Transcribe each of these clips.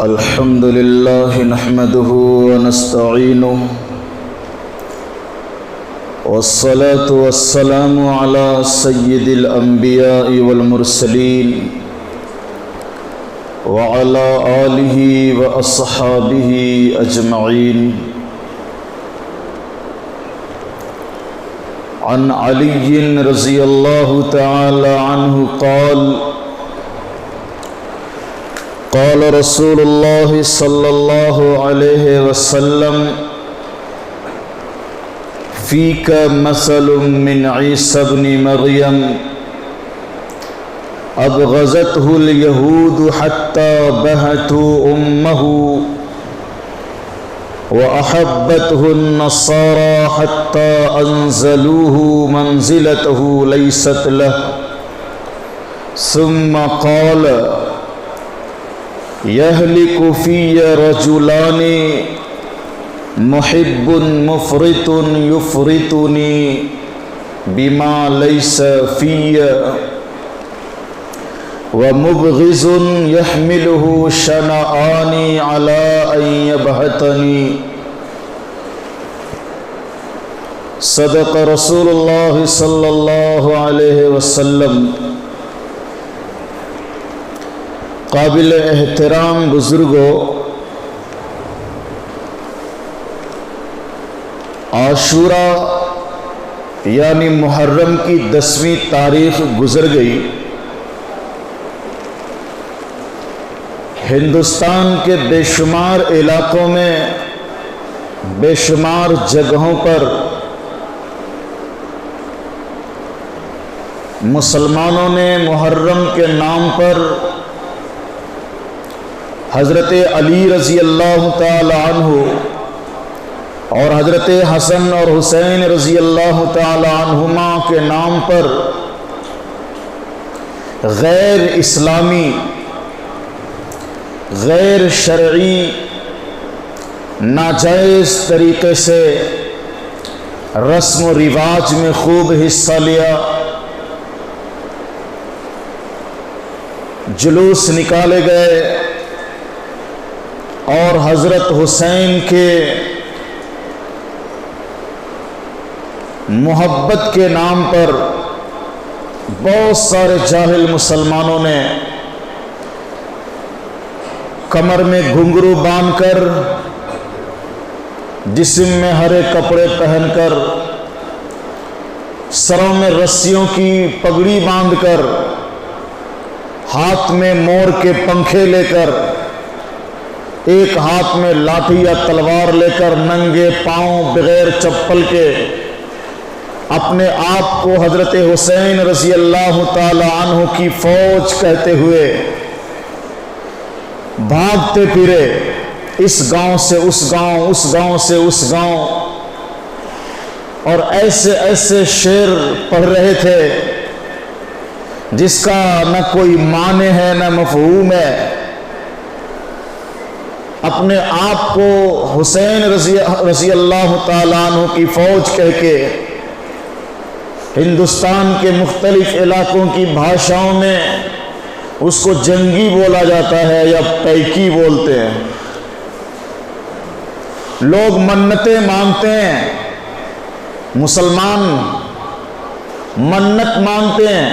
الحمد لله نحمده ونستعينه والصلاة والسلام على سيد الأنبياء والمرسلين وعلى آله وأصحابه أجمعين. عن علي رضي الله تعالى عنه قال: قال رسول الله صلى الله عليه وسلم: فيك مثل من عيسى بن مريم أبغضته اليهود حتى بهتوا أمه وأحبته النصارى حتى أنزلوه منزلته ليست له. ثم قال: يهلك في رجلان محب مفرط يفرطني بما ليس في ومبغض يحمله شنآني على أن يبهتني. صدق رسول الله صلی اللہ علیہ وسلم. قابل احترام بزرگوں، عاشورہ یعنی محرم کی 10ویں تاریخ گزر گئی. ہندوستان کے بے شمار علاقوں میں بے شمار جگہوں پر مسلمانوں نے محرم کے نام پر حضرت علی رضی اللہ تعالی عنہ اور حضرت حسن اور حسین رضی اللہ تعالی عنہما کے نام پر غیر اسلامی، غیر شرعی، ناجائز طریقے سے رسم و رواج میں خوب حصہ لیا. جلوس نکالے گئے اور حضرت حسین کے محبت کے نام پر بہت سارے جاہل مسلمانوں نے کمر میں گھنگرو باندھ کر، جسم میں ہرے کپڑے پہن کر، سروں میں رسیوں کی پگڑی باندھ کر، ہاتھ میں مور کے پنکھے لے کر، ایک ہاتھ میں لاٹھی یا تلوار لے کر، ننگے پاؤں بغیر چپل کے اپنے آپ کو حضرت حسین رضی اللہ تعالی عنہ کی فوج کہتے ہوئے بھاگتے پھرے، اس گاؤں سے اس گاؤں، اس گاؤں سے اس گاؤں، اور ایسے ایسے شعر پڑھ رہے تھے جس کا نہ کوئی معنی ہے نہ مفہوم ہے. اپنے آپ کو حسین رضی اللہ تعالیٰ عنہ کی فوج کہہ کے ہندوستان کے مختلف علاقوں کی بھاشاؤں میں اس کو جنگی بولا جاتا ہے یا پیکی بولتے ہیں. لوگ منتیں مانگتے ہیں، مسلمان منت مانگتے ہیں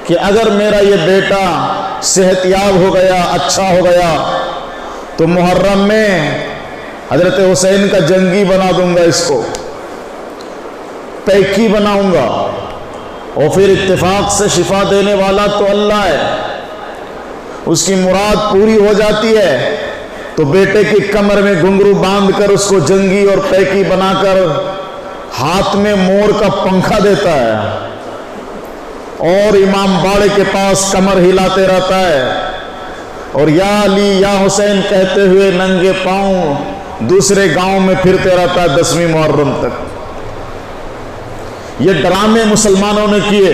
کہ اگر میرا یہ بیٹا صحت یاب ہو گیا، اچھا ہو گیا، تو محرم میں حضرت حسین کا جنگی بنا دوں گا، اس کو پیکی بناؤں گا. اور پھر اتفاق سے شفا دینے والا تو اللہ ہے، اس کی مراد پوری ہو جاتی ہے تو بیٹے کی کمر میں گھنگرو باندھ کر اس کو جنگی اور پیکی بنا کر ہاتھ میں مور کا پنکھا دیتا ہے اور امام باڑے کے پاس کمر ہلاتے رہتا ہے اور یا علی یا حسین کہتے ہوئے ننگے پاؤں دوسرے گاؤں میں پھرتے رہتا ہے 10ویں محرم تک. یہ ڈرامے مسلمانوں نے کیے.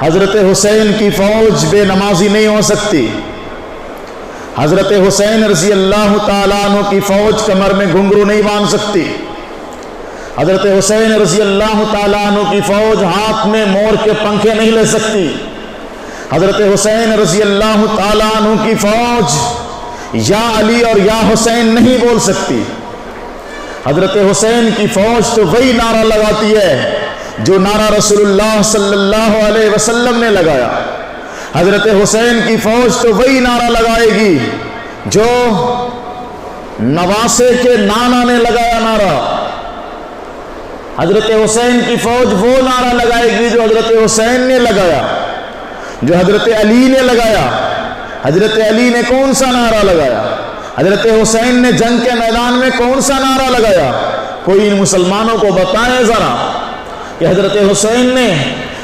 حضرت حسین کی فوج بے نمازی نہیں ہو سکتی. حضرت حسین رضی اللہ تعالیٰ عنہ کی فوج کمر میں گھنگرو نہیں باندھ سکتی. حضرت حسین رضی اللہ تعالیٰ عنہ کی فوج ہاتھ میں مور کے پنکھے نہیں لے سکتی. حضرت حسین رضی اللہ تعالیٰ عنہ کی فوج یا علی اور یا حسین نہیں بول سکتی. حضرت حسین کی فوج تو وہی نعرہ لگاتی ہے جو نعرہ رسول اللہ صلی اللہ علیہ وسلم نے لگایا. حضرت حسین کی فوج تو وہی نعرہ لگائے گی جو نواسے کے نانا نے لگایا نعرہ. حضرت حسین کی فوج وہ نعرہ لگائے گی جو حضرت حسین نے لگایا، جو حضرت علی نے لگایا. حضرت علی نے کون سا نعرہ لگایا؟ حضرت حسین نے جنگ کے میدان میں کون سا نعرہ لگایا؟ کوئی ان مسلمانوں کو بتائیں ذرا کہ حضرت حسین نے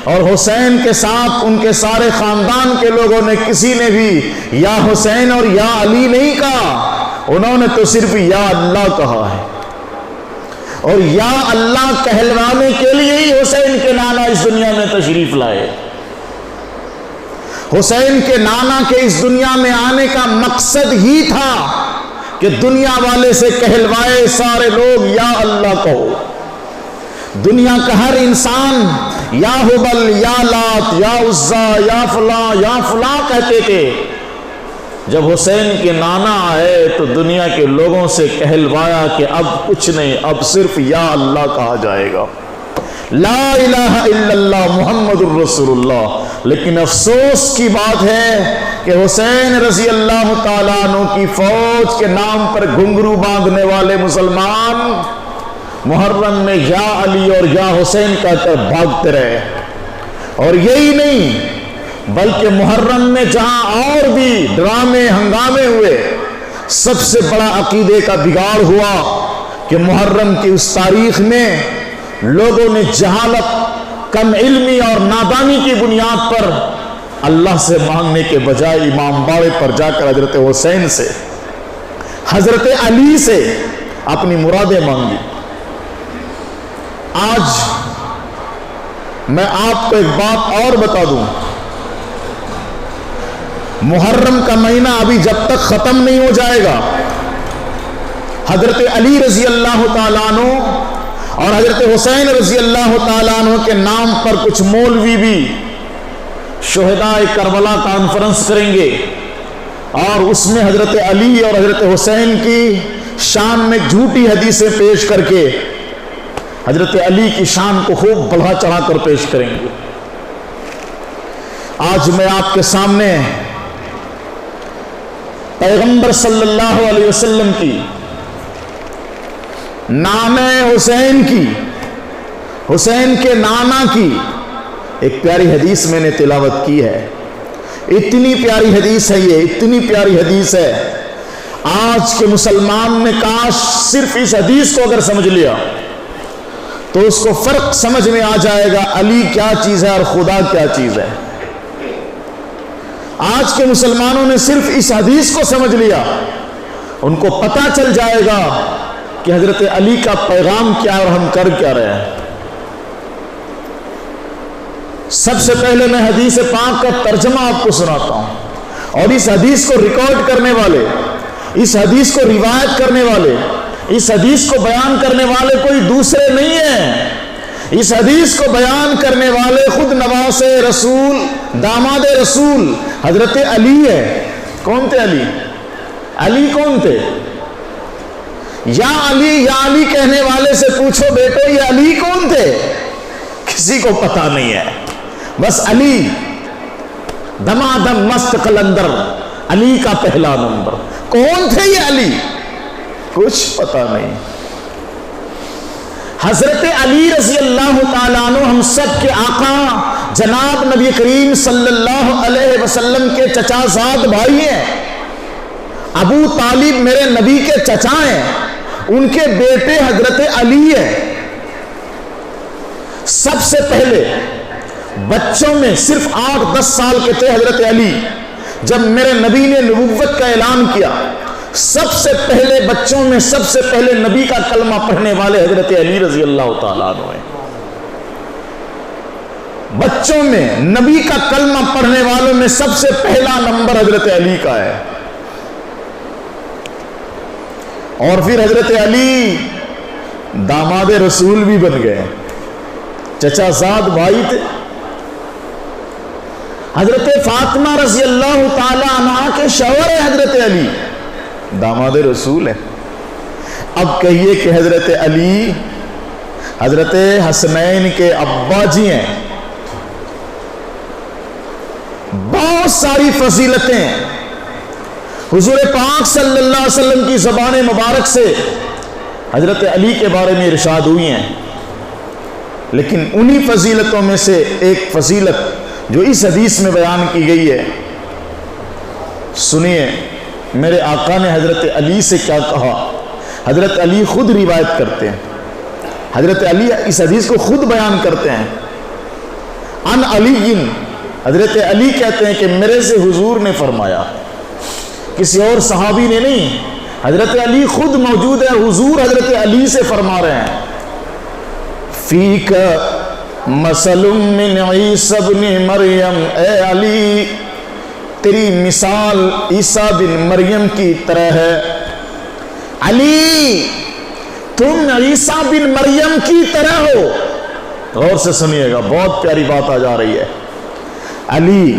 اور حسین کے ساتھ ان کے سارے خاندان کے لوگوں نے کسی نے بھی یا حسین اور یا علی نہیں کہا. انہوں نے تو صرف یا اللہ کہا ہے، اور یا اللہ کہلوانے کے لیے ہی حسین کے نانا اس دنیا میں تشریف لائے. حسین کے نانا کے اس دنیا میں آنے کا مقصد ہی تھا کہ دنیا والے سے کہلوائے سارے لوگ یا اللہ کہو. دنیا کا ہر انسان یا ہبل یا لات یا عزا یا فلاں کہتے تھے. جب حسین کے نانا آئے تو دنیا کے لوگوں سے کہلوایا کہ اب کچھ نہیں، اب صرف یا اللہ کہا جائے گا، لا الہ الا اللہ محمد الرسول اللہ. لیکن افسوس کی بات ہے کہ حسین رضی اللہ تعالیٰ عنہ کی فوج کے نام پر گھنگرو باندھنے والے مسلمان محرم میں یا علی اور یا حسین کہہ کر بھاگتے رہے. اور یہی نہیں بلکہ محرم میں جہاں اور بھی ڈرامے ہنگامے ہوئے، سب سے بڑا عقیدے کا بگاڑ ہوا کہ محرم کی اس تاریخ میں لوگوں نے جہالت، کم علمی اور نادانی کی بنیاد پر اللہ سے مانگنے کے بجائے امام باڑے پر جا کر حضرت حسین سے، حضرت علی سے اپنی مرادیں مانگی. آج میں آپ کو ایک بات اور بتا دوں، محرم کا مہینہ ابھی جب تک ختم نہیں ہو جائے گا، حضرت علی رضی اللہ تعالیٰ عنہ اور حضرت حسین رضی اللہ تعالیٰ عنہ کے نام پر کچھ مولوی بھی شہداء کربلا کانفرنس کریں گے، اور اس میں حضرت علی اور حضرت حسین کی شان میں جھوٹی حدیثیں پیش کر کے حضرت علی کی شان کو خوب بڑھا چڑھا کر پیش کریں گے. آج میں آپ کے سامنے پیغمبر صلی اللہ علیہ وسلم کی، نام حسین کی، حسین کے نانا کی ایک پیاری حدیث میں نے تلاوت کی ہے. اتنی پیاری حدیث ہے، یہ اتنی پیاری حدیث ہے، آج کے مسلمان نے کاش صرف اس حدیث کو اگر سمجھ لیا تو اس کو فرق سمجھ میں آ جائے گا علی کیا چیز ہے اور خدا کیا چیز ہے. آج کے مسلمانوں نے صرف اس حدیث کو سمجھ لیا، ان کو پتہ چل جائے گا کہ حضرت علی کا پیغام کیا اور ہم کر کیا رہے ہیں. سب سے پہلے میں حدیث پاک کا ترجمہ آپ کو سناتا ہوں، اور اس حدیث کو ریکارڈ کرنے والے، اس حدیث کو روایت کرنے والے، اس حدیث کو بیان کرنے والے کوئی دوسرے نہیں ہیں. اس حدیث کو بیان کرنے والے خود نواس رسول، داماد رسول حضرت علی ہے. کون تھے علی؟ علی کون تھے؟ یا علی کہنے والے سے پوچھو بیٹو یہ علی کون تھے؟ کسی کو پتا نہیں ہے. بس علی دمادم مست قلندر، علی کا پہلا نمبر. کون تھے یہ علی؟ کچھ پتا نہیں. حضرت علی رضی اللہ تعالیٰ عنہ ہم سب کے آقا جناب نبی کریم صلی اللہ علیہ وسلم کے چچا زاد بھائی ہیں. ابو طالب میرے نبی کے چچا ہیں، ان کے بیٹے حضرت علی ہیں. سب سے پہلے بچوں میں صرف 8-10 سال کے تھے حضرت علی. جب میرے نبی نے نبوت کا اعلان کیا، سب سے پہلے بچوں میں سب سے پہلے نبی کا کلمہ پڑھنے والے حضرت علی رضی اللہ تعالیٰ عنہ ہیں. بچوں میں نبی کا کلمہ پڑھنے والوں میں سب سے پہلا نمبر حضرت علی کا ہے. اور پھر حضرت علی داماد رسول بھی بن گئے، چچا زاد بھائی تھے. حضرت فاطمہ رضی اللہ تعالی عنہ کے شوہر ہے حضرت علی، داماد رسول ہے۔ اب کہیے کہ حضرت علی حضرت حسنین کے ابا جی ہیں، بہت ساری فضیلتیں حضور پاک صلی اللہ علیہ وسلم کی زبان مبارک سے حضرت علی کے بارے میں ارشاد ہوئی ہیں، لیکن انہی فضیلتوں میں سے ایک فضیلت جو اس حدیث میں بیان کی گئی ہے، سنیے میرے آقا نے حضرت علی سے کیا کہا۔ حضرت علی خود روایت کرتے ہیں، حضرت علی اس حدیث کو خود بیان کرتے ہیں۔ ان علی، حضرت علی کہتے ہیں کہ میرے سے حضور نے فرمایا، کسی اور صحابی نے نہیں، حضرت علی خود موجود ہے، حضور حضرت علی سے فرما رہے ہیں، فیک مثل من عیسی بن مریم، اے علی تیری مثال عیسیٰ بن مریم کی طرح ہے۔ علی تم عیسیٰ بن مریم کی طرح ہو۔ غور سے سنیے گا، بہت پیاری بات آ جا رہی ہے۔ علی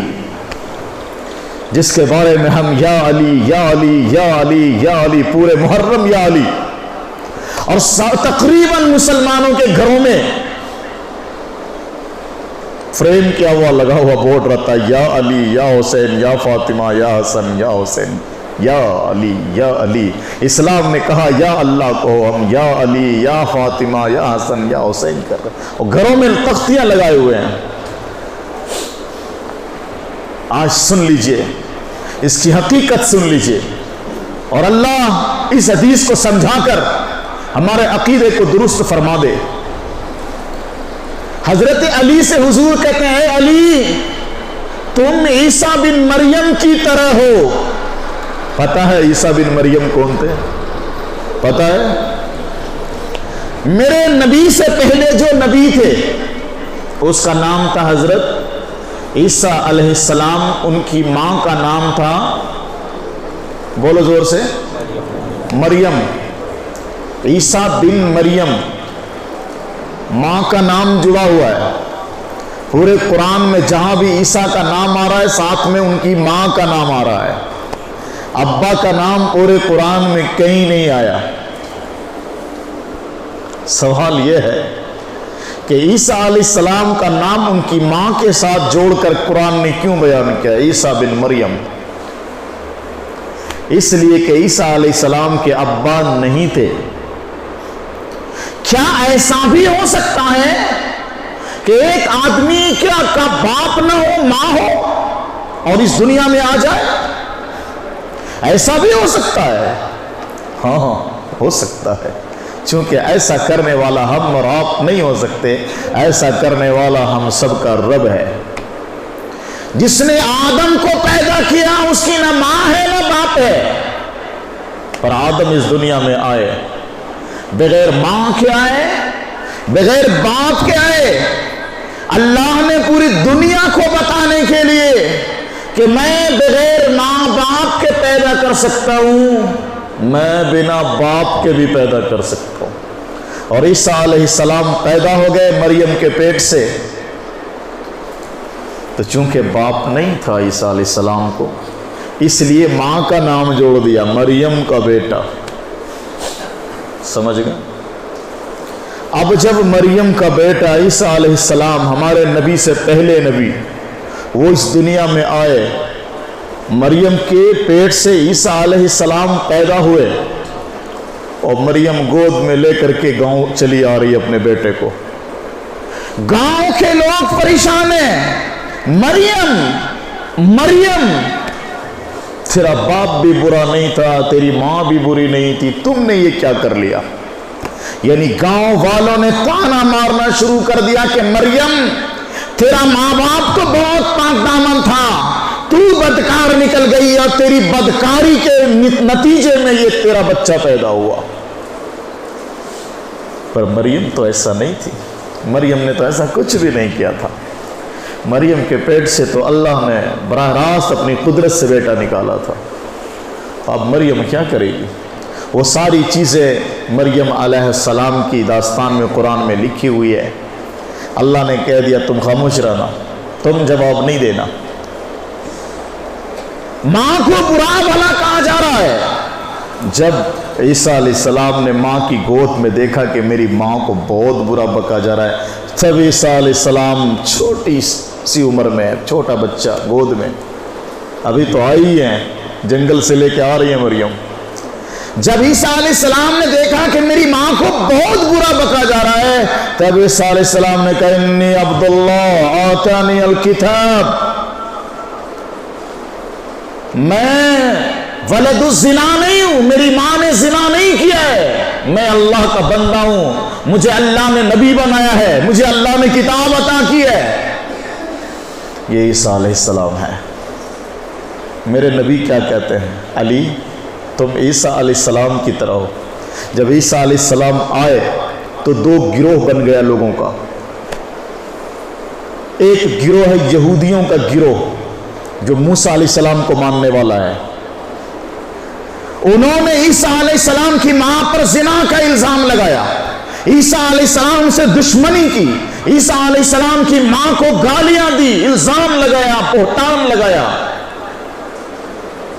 جس کے بارے میں ہم یا علی یا علی یا علی یا علی پورے محرم یا علی، اور تقریباً مسلمانوں کے گھروں میں فریم کیا ہوا لگا ہوا بورڈ رہتا ہے، یا علی یا حسین یا فاطمہ یا حسن یا حسین یا علی یا علی۔ اسلام نے کہا یا اللہ کو ہم یا علی یا فاطمہ یا حسن یا حسین کر رہے ہیں، اور گھروں میں تختیاں لگائے ہوئے ہیں۔ آج سن لیجئے، اس کی حقیقت سن لیجئے، اور اللہ اس حدیث کو سمجھا کر ہمارے عقیدے کو درست فرما دے۔ حضرت علی سے حضور کہتے ہیں، اے علی تم عیسیٰ بن مریم کی طرح ہو۔ پتہ ہے عیسیٰ بن مریم کون تھے؟ پتہ ہے؟ میرے نبی سے پہلے جو نبی تھے اس کا نام تھا حضرت عیسیٰ علیہ السلام، ان کی ماں کا نام تھا، بولو زور سے، مریم۔ عیسیٰ بن مریم، ماں کا نام جڑا ہوا ہے۔ پورے قرآن میں جہاں بھی عیسیٰ کا نام آ رہا ہے ساتھ میں ان کی ماں کا نام آ رہا ہے، ابا کا نام پورے قرآن میں کہیں نہیں آیا۔ سوال یہ ہے کہ عیسیٰ علیہ السلام کا نام ان کی ماں کے ساتھ جوڑ کر قرآن نے کیوں بیان کیا عیسیٰ بن مریم؟ اس لیے کہ عیسیٰ علیہ السلام کے ابا نہیں تھے۔ کیا ایسا بھی ہو سکتا ہے کہ ایک آدمی کیا کا باپ نہ ہو، ماں ہو، اور اس دنیا میں آ جائے؟ ایسا بھی ہو سکتا ہے؟ ہاں ہو سکتا ہے، چونکہ ایسا کرنے والا ہم اور آپ نہیں ہو سکتے، ایسا کرنے والا ہم سب کا رب ہے۔ جس نے آدم کو پیدا کیا اس کی نہ ماں ہے نہ باپ ہے، پر آدم اس دنیا میں آئے، بغیر ماں کے آئے، بغیر باپ کے آئے۔ اللہ نے پوری دنیا کو بتانے کے لیے کہ میں بغیر ماں باپ کے پیدا کر سکتا ہوں، میں بنا باپ کے بھی پیدا کر سکتا ہوں۔ اور عیسیٰ علیہ السلام پیدا ہو گئے مریم کے پیٹ سے، تو چونکہ باپ نہیں تھا عیسیٰ علیہ السلام کو، اس لیے ماں کا نام جوڑ دیا مریم کا بیٹا۔ سمجھ گئے؟ اب جب مریم کا بیٹا عیسیٰ علیہ السلام ہمارے نبی سے پہلے نبی وہ اس دنیا میں آئے، مریم کے پیٹ سے عیسیٰ علیہ السلام پیدا ہوئے، اور مریم گود میں لے کر کے گاؤں چلی آ رہی اپنے بیٹے کو۔ گاؤں کے لوگ پریشان ہیں، مریم مریم، تیرا باپ بھی برا نہیں تھا، تیری ماں بھی بری نہیں تھی، تم نے یہ کیا کر لیا؟ یعنی گاؤں والوں نے تانا مارنا شروع کر دیا کہ مریم تیرا ماں باپ تو بہت پاک دامن تھا، تو بدکار نکل گئی، اور تیری بدکاری کے نتیجے میں یہ تیرا بچہ پیدا ہوا۔ پر مریم تو ایسا نہیں تھی، مریم نے تو ایسا کچھ بھی نہیں کیا تھا۔ مریم کے پیٹ سے تو اللہ نے براہ راست اپنی قدرت سے بیٹا نکالا تھا۔ اب مریم کیا کرے گی؟ وہ ساری چیزیں مریم علیہ السلام کی داستان میں قرآن میں لکھی ہوئی ہے۔ اللہ نے کہہ دیا تم خاموش رہنا، تم جواب نہیں دینا، ماں کو برا بھلا کہا جا رہا ہے۔ جب عیسیٰ علیہ السلام نے ماں کی گود میں دیکھا کہ میری ماں کو بہت برا بکا جا رہا ہے، تب عیسیٰ علیہ السلام چھوٹی سی عمر میں، چھوٹا بچہ گود میں، ابھی تو آئی ہیں، جنگل سے لے کے آ رہی ہے مریم، جب عیسیٰ علیہ السلام نے دیکھا کہ میری ماں کو بہت برا بکا جا رہا ہے، تب عیسیٰ علیہ السلام نے کہا انی عبداللہ آتانی الکتاب، میں ولد الزنا نہیں ہوں، میری ماں نے زنا نہیں کیا ہے، میں اللہ کا بندہ ہوں، مجھے اللہ نے نبی بنایا ہے، مجھے اللہ نے کتاب عطا کی ہے۔ یہ عیسیٰ علیہ السلام ہے۔ میرے نبی کیا کہتے ہیں؟ علی تم عیسیٰ علیہ السلام کی طرح ہو۔ جب عیسیٰ علیہ السلام آئے تو دو گروہ بن گیا لوگوں کا، ایک گروہ ہے یہودیوں کا گروہ جو موسیٰ علیہ السلام کو ماننے والا ہے، انہوں نے عیسیٰ علیہ السلام کی ماں پر زنا کا الزام لگایا، عیسیٰ علیہ السلام سے دشمنی کی، عیسیٰ علیہ السلام کی ماں کو گالیاں دی، الزام لگایا، بہتان لگایا۔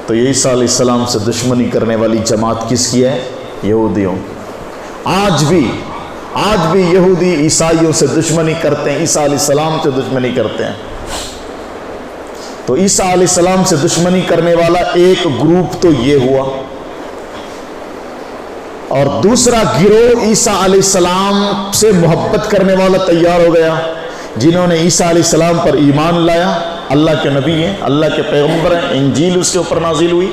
تو یہ عیسیٰ علیہ السلام سے دشمنی کرنے والی جماعت کس کی ہے؟ یہودیوں کی۔ آج بھی یہودی عیسائیوں سے دشمنی کرتے ہیں، عیسیٰ علیہ السلام سے دشمنی کرتے ہیں۔ تو عیسیٰ علیہ السلام سے دشمنی کرنے والا ایک گروپ تو یہ ہوا، اور دوسرا گروہ عیسیٰ علیہ السلام سے محبت کرنے والا تیار ہو گیا، جنہوں نے عیسیٰ علیہ السلام پر ایمان لایا، اللہ کے نبی ہیں، اللہ کے پیغمبر ہیں، انجیل اس کے اوپر نازل ہوئی،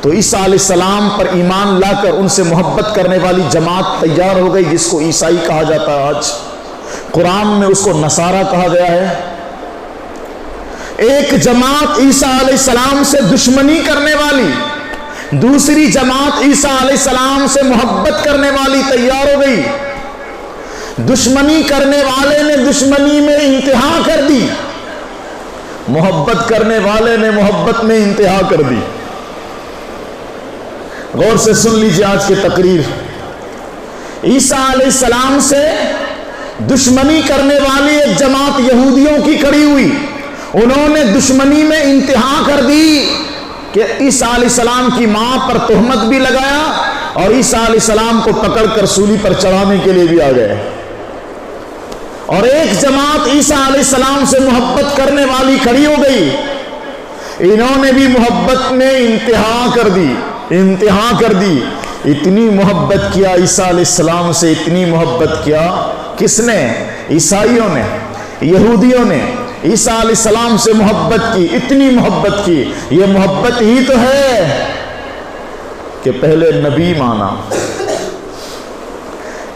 تو عیسیٰ علیہ السلام پر ایمان لا کر ان سے محبت کرنے والی جماعت تیار ہو گئی، جس کو عیسائی کہا جاتا ہے۔ آج قرآن میں اس کو نصارہ کہا گیا ہے۔ ایک جماعت عیسیٰ علیہ السلام سے دشمنی کرنے والی، دوسری جماعت عیسیٰ علیہ السلام سے محبت کرنے والی تیار ہو گئی۔ دشمنی کرنے والے نے دشمنی میں انتہا کر دی، محبت کرنے والے نے محبت میں انتہا کر دی۔ غور سے سن لیجیے آج کی تقریر۔ عیسیٰ علیہ السلام سے دشمنی کرنے والی ایک جماعت یہودیوں کی کھڑی ہوئی، انہوں نے دشمنی میں انتہا کر دی کہ عیسیٰ علیہ السلام کی ماں پر تہمت بھی لگایا اور عیسیٰ علیہ السلام کو پکڑ کر سولی پر چڑھانے کے لیے بھی آ گئے۔ اور ایک جماعت عیسیٰ علیہ السلام سے محبت کرنے والی کھڑی ہو گئی، انہوں نے بھی محبت میں انتہا کر دی، اتنی محبت کیا عیسیٰ علیہ السلام سے، اتنی محبت کیا، کس نے؟ عیسائیوں نے، یہودیوں نے عیسیٰ علیہ السلام سے محبت کی، اتنی محبت کی۔ یہ محبت ہی تو ہے کہ پہلے نبی مانا،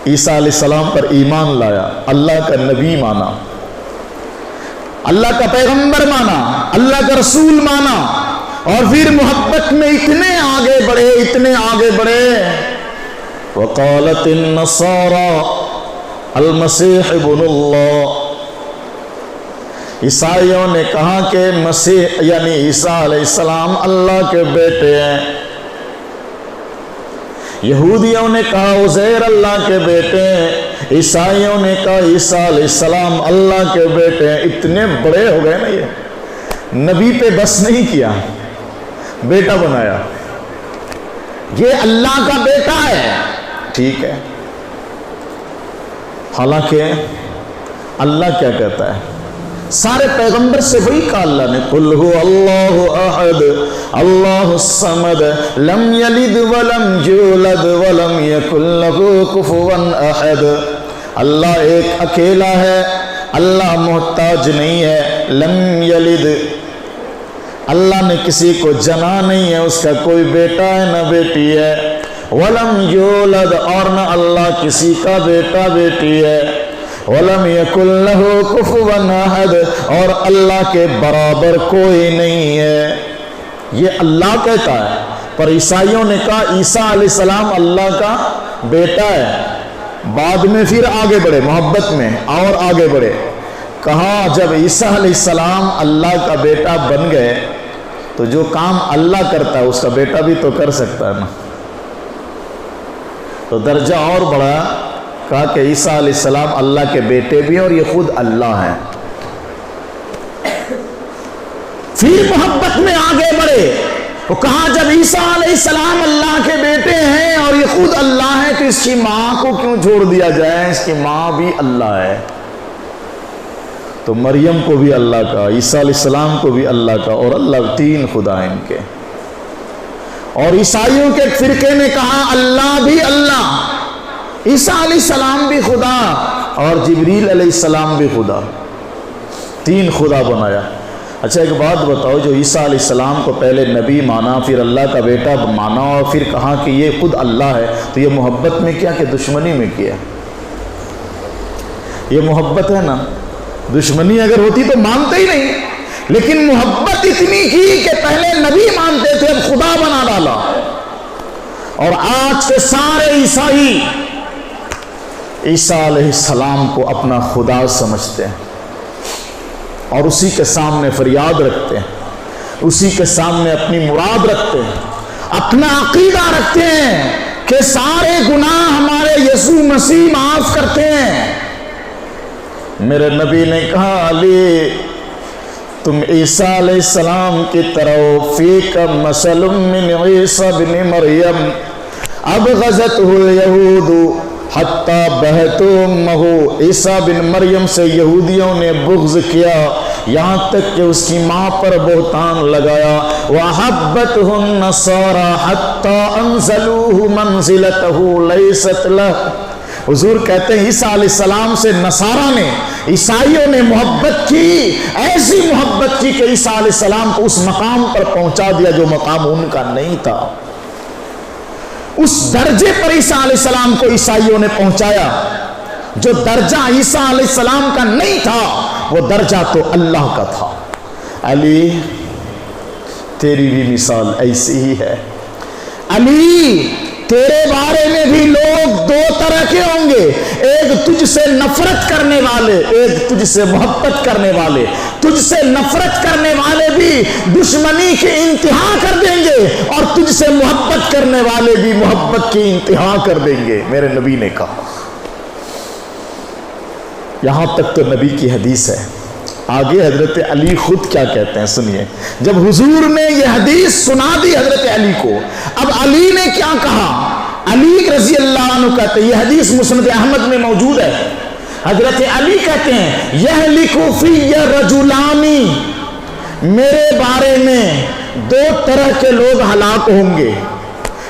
عیسیٰ علیہ السلام پر ایمان لایا، اللہ کا نبی مانا، اللہ کا پیغمبر مانا، اللہ کا رسول مانا، اور پھر محبت میں اتنے آگے بڑھے۔ وقالت النصارى المسیح ابن اللہ، عیسائیوں نے کہا کہ مسیح یعنی عیسیٰ علیہ السلام اللہ کے بیٹے ہیں، یہودیوں نے کہا عزیر اللہ کے بیٹے ہیں، عیسائیوں نے کہا عیسیٰ علیہ السلام اللہ کے بیٹے ہیں۔ اتنے بڑے ہو گئے نا، یہ نبی پہ بس نہیں کیا، بیٹا بنایا، یہ اللہ کا بیٹا ہے، ٹھیک ہے۔ حالانکہ اللہ کیا کہتا ہے؟ سارے پیغمبر سے وہی کہا اللہ نے، قل هو اللہ احد اللہ الصمد لم یلد ولم یولد ولم یکن له کفوا احد۔ اللہ ایک اکیلا ہے، اللہ محتاج نہیں ہے، لم یلد، اللہ نے کسی کو جنا نہیں ہے، اس کا کوئی بیٹا ہے نہ بیٹی ہے، ولم یولد، اور نہ اللہ کسی کا بیٹا بیٹی ہے، وَلَمْ يَكُنْ لَهُ كُفُوًا أَحَدٌ، اور اللہ کے برابر کوئی نہیں ہے۔ یہ اللہ کہتا ہے، پر عیسائیوں نے کہا عیسیٰ علیہ السلام اللہ کا بیٹا ہے۔ بعد میں پھر آگے بڑھے محبت میں، اور آگے بڑھے، کہا جب عیسیٰ علیہ السلام اللہ کا بیٹا بن گئے تو جو کام اللہ کرتا ہے اس کا بیٹا بھی تو کر سکتا ہے نا۔ تو درجہ اور بڑھا، کہا کہ عیسیٰ علیہ السلام اللہ کے بیٹے بھی ہیں اور یہ خود اللہ ہیں۔ پھر محبت میں آگے بڑھے. وہ کہا جب عیسیٰ علیہ السلام اللہ کے بیٹے ہیں اور یہ خود اللہ ہے تو اس کی ماں کو کیوں چھوڑ دیا جائے؟ اس کی ماں بھی اللہ ہے. تو مریم کو بھی اللہ کا، عیسیٰ علیہ السلام کو بھی اللہ کا، اور اللہ تین خدا ہیں ان کے. اور عیسائیوں کے ایک فرقے نے کہا اللہ بھی اللہ، عیسیٰ علیہ السلام بھی خدا اور جبریل علیہ السلام بھی خدا، تین خدا بنایا. اچھا ایک بات بتاؤ، جو عیسیٰ علیہ السلام کو پہلے نبی مانا، پھر اللہ کا بیٹا مانا، اور پھر کہا کہ یہ خود اللہ ہے، تو یہ محبت میں کیا کہ دشمنی میں کیا؟ یہ محبت ہے نا. دشمنی اگر ہوتی تو مانتے ہی نہیں، لیکن محبت اتنی کی کہ پہلے نبی مانتے تھے اب خدا بنا ڈالا. اور آج کے سارے عیسائی عیسیٰ علیہ السلام کو اپنا خدا سمجھتے ہیں اور اسی کے سامنے فریاد رکھتے ہیں، اسی کے سامنے اپنی مراد رکھتے ہیں، اپنا عقیدہ رکھتے ہیں کہ سارے گناہ ہمارے یسوع مسیح معاف کرتے ہیں. میرے نبی نے کہا علی تم عیسیٰ علیہ السلام کی طرح ہو، فیک مثل من عیسیٰ بن مریم ابغضتہ الیہود حتی بہتو امہ. عیسیٰ بن مریم سے یہودیوں نے بغض کیا یہاں تک کہ اس کی ماں پر بہتان لگایا. وَحَبَّتْهُ النَّصَارَى حَتَّى أَنزَلُوهُ مَنزِلَتَهُ لَيْسَتْ لَهُ. حضور کہتے ہیں عیسیٰ علیہ السلام سے نصارہ نے، عیسائیوں نے محبت کی، ایسی محبت کی کہ عیسیٰ علیہ السلام کو اس مقام پر پہنچا دیا جو مقام ان کا نہیں تھا. اس درجے پر عیسیٰ علیہ السلام کو عیسائیوں نے پہنچایا جو درجہ عیسیٰ علیہ السلام کا نہیں تھا، وہ درجہ تو اللہ کا تھا. علی تیری بھی مثال ایسی ہی ہے. علی تیرے بارے میں بھی لوگ دو طرح کے ہوں گے، ایک تجھ سے نفرت کرنے والے، ایک تجھ سے محبت کرنے والے. تجھ سے نفرت کرنے والے بھی دشمنی کی انتہا کر دیں گے اور تجھ سے محبت کرنے والے بھی محبت کی انتہا کر دیں گے. میرے نبی نے کہا. یہاں تک تو نبی کی حدیث ہے. آگے حضرت علی خود کیا کہتے ہیں سنیے. جب حضور نے یہ حدیث سنا دی حضرت علی کو، اب علی نے کیا کہا؟ علی رضی اللہ عنہ کہتے ہیں، یہ حدیث مسند احمد میں موجود ہے. حضرت علی کہتے ہیں یہلک فی رجلان، میرے بارے میں دو طرح کے لوگ ہلاک ہوں گے،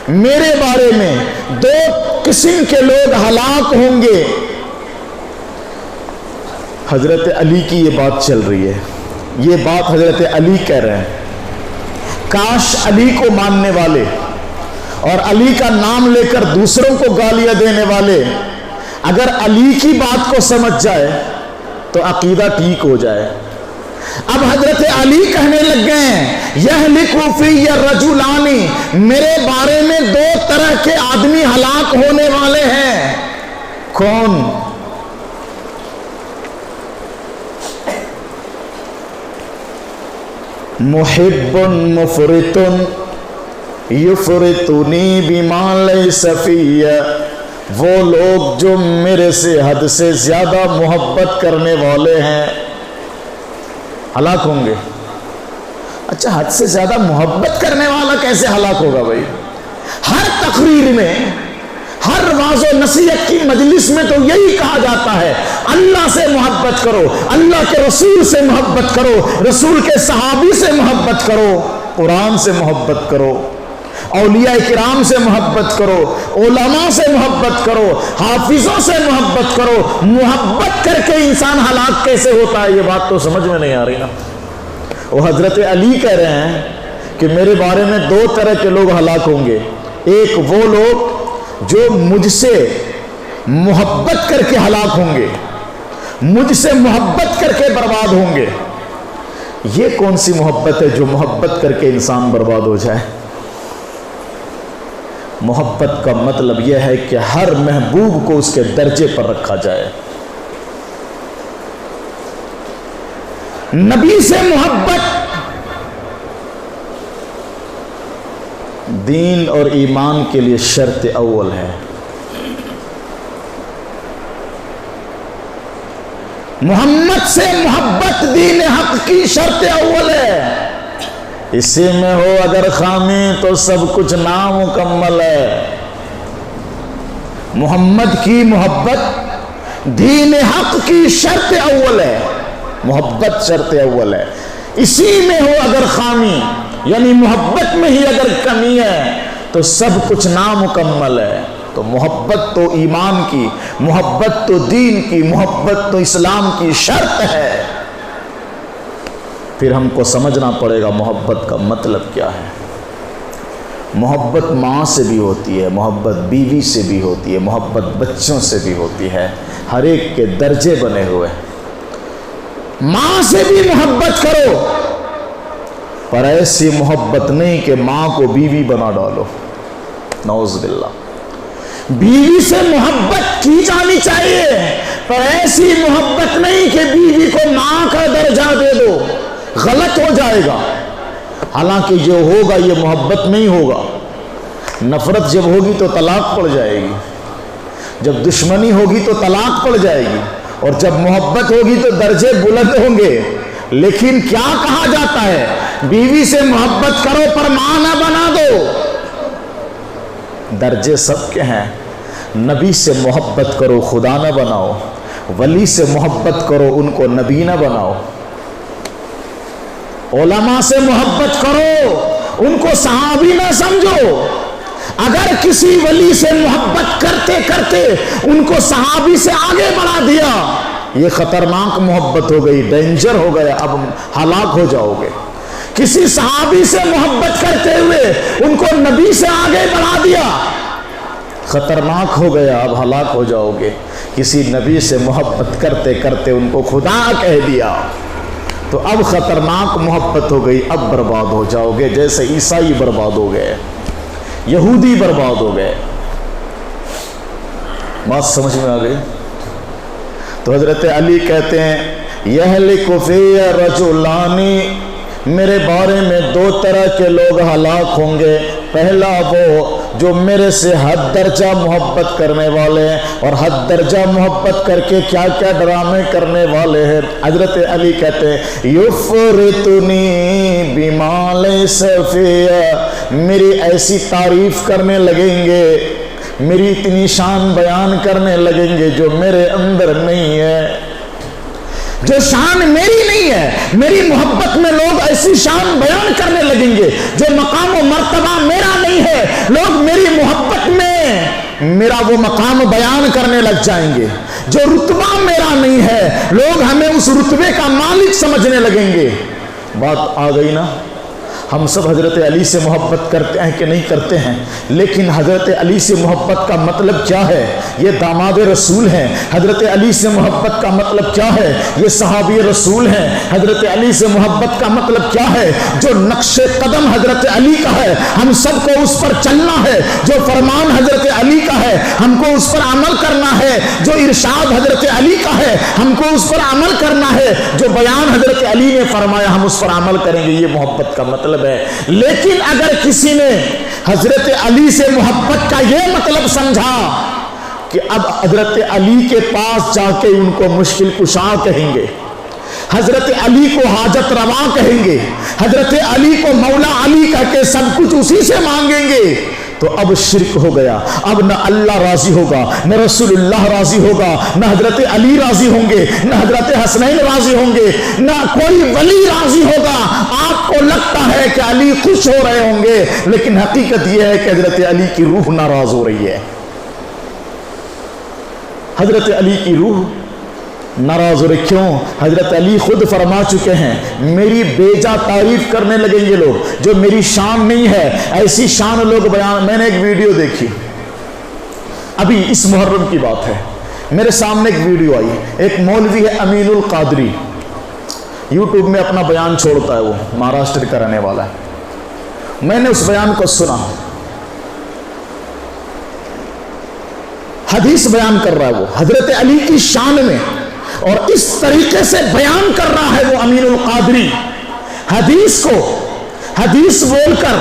میرے بارے میں دو قسم کے لوگ ہلاک ہوں گے. حضرت علی کی یہ بات چل رہی ہے، یہ بات حضرت علی کہہ رہے ہیں. کاش علی کو ماننے والے اور علی کا نام لے کر دوسروں کو گالیاں دینے والے اگر علی کی بات کو سمجھ جائے تو عقیدہ ٹھیک ہو جائے. اب حضرت علی کہنے لگ گئے ہیں یہلک فی رجلان، میرے بارے میں دو طرح کے آدمی ہلاک ہونے والے ہیں. کون؟ محب مفرط یفرطنی بما لیس فی، وہ لوگ جو میرے سے حد سے زیادہ محبت کرنے والے ہیں ہلاک ہوں گے. اچھا حد سے زیادہ محبت کرنے والا کیسے ہلاک ہوگا بھائی؟ ہر تقریر میں، ہر واعظ و نصیحت کی مجلس میں تو یہی کہا جاتا ہے اللہ سے محبت کرو، اللہ کے رسول سے محبت کرو، رسول کے صحابی سے محبت کرو، قرآن سے محبت کرو، اولیاء کرام سے محبت کرو، علماء سے محبت کرو، حافظوں سے محبت کرو. محبت کر کے انسان ہلاک کیسے ہوتا ہے؟ یہ بات تو سمجھ میں نہیں آ رہی نا. وہ حضرت علی کہہ رہے ہیں کہ میرے بارے میں دو طرح کے لوگ ہلاک ہوں گے. ایک وہ لوگ جو مجھ سے محبت کر کے ہلاک ہوں گے، مجھ سے محبت کر کے برباد ہوں گے. یہ کون سی محبت ہے جو محبت کر کے انسان برباد ہو جائے؟ محبت کا مطلب یہ ہے کہ ہر محبوب کو اس کے درجے پر رکھا جائے. نبی سے محبت دین اور ایمان کے لیے شرط اول ہے. محمد سے محبت دین حق کی شرط اول ہے. اسی میں ہو اگر خامی تو سب کچھ نامکمل ہے۔ محمد کی محبت دین حق کی شرط اول ہے، محبت شرط اول ہے۔ اسی میں ہو اگر خامی، یعنی محبت میں ہی اگر کمی ہے تو سب کچھ نامکمل ہے۔ تو محبت تو ایمان کی، محبت تو دین کی، محبت تو اسلام کی شرط ہے۔ پھر ہم کو سمجھنا پڑے گا محبت کا مطلب کیا ہے۔ محبت ماں سے بھی ہوتی ہے، محبت بیوی سے بھی ہوتی ہے، محبت بچوں سے بھی ہوتی ہے، ہر ایک کے درجے بنے ہوئے۔ ماں سے بھی محبت کرو، پر ایسی محبت نہیں کہ ماں کو بیوی بنا ڈالو، نعوذ باللہ۔ بیوی سے محبت کی جانی چاہیے، پر ایسی محبت نہیں کہ بیوی کو ماں کا درجہ دے دو، غلط ہو جائے گا۔ حالانکہ جو ہوگا یہ محبت نہیں ہوگا۔ نفرت جب ہوگی تو طلاق پڑ جائے گی، جب دشمنی ہوگی تو طلاق پڑ جائے گی، اور جب محبت ہوگی تو درجے بلند ہوں گے۔ لیکن کیا کہا جاتا ہے؟ بیوی سے محبت کرو پر ماں نہ بنا دو۔ درجے سب کے ہیں۔ نبی سے محبت کرو، خدا نہ بناؤ۔ ولی سے محبت کرو، ان کو نبی نہ بناؤ۔ علماء سے محبت کرو، ان کو صحابی نہ سمجھو۔ اگر کسی ولی سے محبت کرتے کرتے ان کو صحابی سے آگے بڑھا دیا، یہ خطرناک محبت ہو گئی، ڈینجر ہو گیا، اب ہلاک ہو جاؤ گے۔ کسی صحابی سے محبت کرتے ہوئے ان کو نبی سے آگے بڑھا دیا، خطرناک ہو گیا، اب ہلاک ہو جاؤ گے۔ کسی نبی سے محبت کرتے کرتے ان کو خدا کہہ دیا تو اب خطرناک محبت ہو گئی، اب برباد ہو جاؤ گے، جیسے عیسائی برباد ہو گئے، یہودی برباد ہو گئے۔ بات سمجھ میں آ گئی؟ تو حضرت علی کہتے ہیں یہلک فی رجلان، میرے بارے میں دو طرح کے لوگ ہلاک ہوں گے۔ پہلا وہ جو میرے سے حد درجہ محبت کرنے والے ہیں، اور حد درجہ محبت کر کے کیا کیا ڈرامے کرنے والے ہیں۔ حضرت علی کہتے ہیں یفرطنی بما لیس فی، میری ایسی تعریف کرنے لگیں گے، میری اتنی شان بیان کرنے لگیں گے جو میرے اندر نہیں ہے، جو شان میری نہیں ہے۔ میری محبت میں لوگ ایسی شان بیان کرنے لگیں گے جو مقام و مرتبہ میرا نہیں ہے، لوگ میری محبت میں میرا وہ مقام بیان کرنے لگ جائیں گے۔ جو رتبہ میرا نہیں ہے، لوگ ہمیں اس رتبے کا مالک سمجھنے لگیں گے۔ بات آ گئی نا؟ ہم سب حضرت علی سے محبت کرتے ہیں کہ نہیں کرتے ہیں؟ لیکن حضرت علی سے محبت کا مطلب کیا ہے؟ یہ داماد رسول ہیں۔ حضرت علی سے محبت کا مطلب کیا ہے؟ یہ صحابی رسول ہیں۔ حضرت علی سے محبت کا مطلب کیا ہے؟ جو نقش قدم حضرت علی کا ہے ہم سب کو اس پر چلنا ہے، جو فرمان حضرت علی کا ہے ہم کو اس پر عمل کرنا ہے، جو ارشاد حضرت علی کا ہے ہم کو اس پر عمل کرنا ہے، جو بیان حضرت علی نے فرمایا ہم اس پر عمل کریں گے۔ یہ محبت کا مطلب ہے۔ لیکن اگر کسی نے حضرت علی سے محبت کا یہ مطلب سمجھا کہ اب حضرت علی کے پاس جا کے ان کو مشکل کشا کہیں گے، حضرت علی کو حاجت روا کہیں گے، حضرت علی کو مولا علی کہہ کے سب کچھ اسی سے مانگیں گے، تو اب شرک ہو گیا۔ اب نہ اللہ راضی ہوگا، نہ رسول اللہ راضی ہوگا، نہ حضرت علی راضی ہوں گے، نہ حضرت حسنین راضی ہوں گے، نہ کوئی ولی راضی ہوگا۔ آپ کو لگتا ہے کہ علی خوش ہو رہے ہوں گے، لیکن حقیقت یہ ہے کہ حضرت علی کی روح ناراض ہو رہی ہے۔ حضرت علی کی روح ناراض ہو رہی۔ کیوں؟ حضرت علی خود فرما چکے ہیں میری بیجا تعریف کرنے لگیں گے لوگ جو میری شان نہیں ہے، ایسی شان لوگ بیان۔ میں نے ایک ویڈیو دیکھی ابھی اس محرم کی بات ہے، میرے سامنے ایک ویڈیو آئی، ایک مولوی ہے امین القادری، یوٹیوب میں اپنا بیان چھوڑتا ہے، وہ مہاراشٹر کا رہنے والا ہے۔ میں نے اس بیان کو سنا، حدیث بیان کر رہا ہے وہ حضرت علی کی شان میں، اور اس طریقے سے بیان کر رہا ہے وہ امین القادری حدیث کو، حدیث بول کر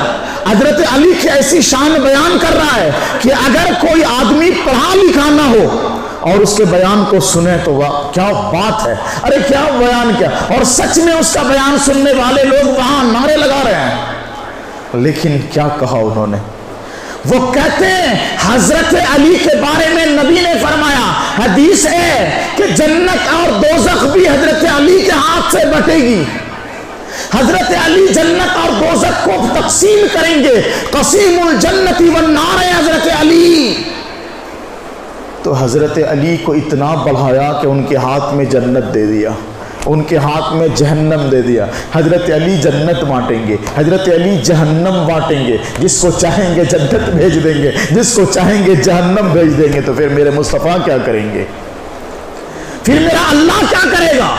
حضرت علی کی ایسی شان بیان کر رہا ہے کہ اگر کوئی آدمی پڑھا لکھا نہ ہو اور اس کے بیان کو سنیں تو کیا بات ہے، ارے کیا بیان کیا، اور سچ میں اس کا بیان سننے والے لوگ وہاں نعرے لگا رہے ہیں۔ لیکن کیا کہا انہوں نے، وہ کہتے ہیں حضرت علی کے بارے میں نبی نے فرمایا، حدیث ہے کہ جنت اور دوزخ بھی حضرت علی کے ہاتھ سے بٹے گی، حضرت علی جنت اور دوزخ کو تقسیم کریں گے، قسیم الجنت والنار ہے حضرت علی۔ تو حضرت علی کو اتنا بڑھایا کہ ان کے ہاتھ میں جنت دے دیا، ان کے ہاتھ میں جہنم دے دیا۔ حضرت علی جنت بانٹیں گے، حضرت علی جہنم بانٹیں گے، جس کو چاہیں گے جنت بھیج دیں گے، جس کو چاہیں گے جہنم بھیج دیں گے۔ تو پھر میرے مصطفیٰ کیا کریں گے، پھر میرا اللہ کیا کرے گا؟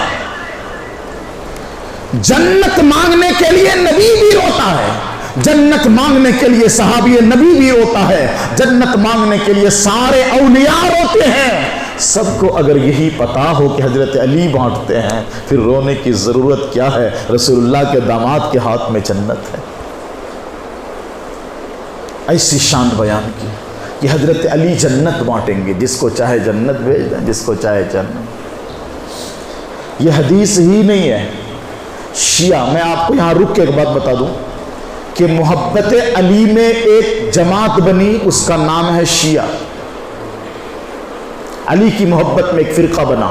جنت مانگنے کے لیے نبی بھی روتا ہے، جنت مانگنے کے لیے صحابی نبی بھی روتا ہے، جنت مانگنے کے لیے سارے اولیاء روتے ہیں۔ سب کو اگر یہی پتا ہو کہ حضرت علی بانٹتے ہیں، پھر رونے کی ضرورت کیا ہے؟ رسول اللہ کے داماد کے ہاتھ میں جنت ہے۔ ایسی شان بیان کی کہ حضرت علی جنت بانٹیں گے، جس کو چاہے جنت بھیج دیں، جس کو چاہے جنت۔ یہ حدیث ہی نہیں ہے، شیعہ، میں آپ کو یہاں رک کے ایک بات بتا دوں کہ محبت علی میں ایک جماعت بنی، اس کا نام ہے شیعہ۔ علی کی محبت میں ایک فرقہ بنا،